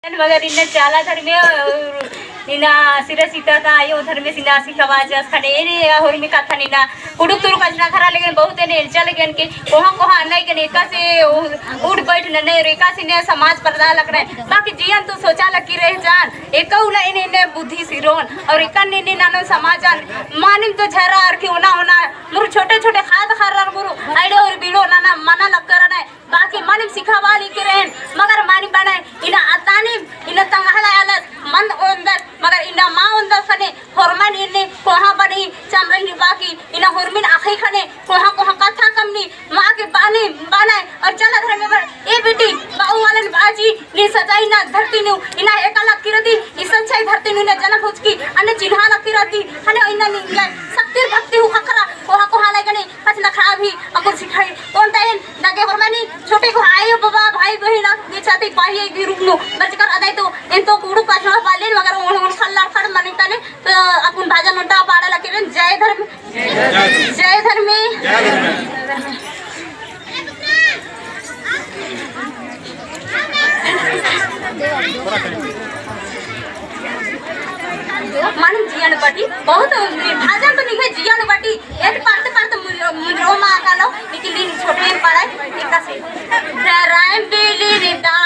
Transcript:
मगर इन्हें चाला धर्मे इना सिर सीता का आयो धर्मे सिना सिखवाज खने रे और मी कथा निना कुडुक तुरु कजना खरा लेकिन बहुत ने चल गन के कोहा कोहा नहीं के एका से उठ बैठ न रेका से ने समाज पर्दा लग रहा बाकी जीवन तो सोचा लगी रह जान एका उला इने बुद्धि सिरोन और एका ने नानो समाज मानिम तो झरा और के होना होना मुर छोटे छोटे खाद खरार मुरु आइडो और बिड़ो नाना मना लग कर ना बाकी मानिम सिखावा लिखे रहन मगर मानी बने इना अतानी इना तंगहला आलस मन अंदर मगर इना मां अंदर खने हरमन इने कोहा बनी चमरही बाकी इना हरमिन आखी खने कोहा कोहा कथा कमनी मां के बाने बनाए और चला घर में ए बेटी बाऊ वालन बाजी ने सजाई ना धरती नु इना एकाला किरती इसन छई धरती नु ने जन भुजकी अने चिन्हा ना किरती हने इना नि शक्ति भक्ति हु खखरा कोहा कोहा लगने हच ना खा भी अको सिखाई कोन ताइन लगे हरमनी छोटे को आयो बाबा भाई बहन ये चाहते पाहिए की रुकनो बचकर अदाई तो इन तो कुडू पाछवा पाले मगर उन खल्ला खड़ मने तने तो अपन भाजा नोटा पाड़ा लके जय धर्म जय धर्म मानम जियान बटी बहुत भाजन तो निके जियान बटी एक पार्ट मुजरो मा कालो लेकिन छोटे पड़ाई इका से राम बेली रिदा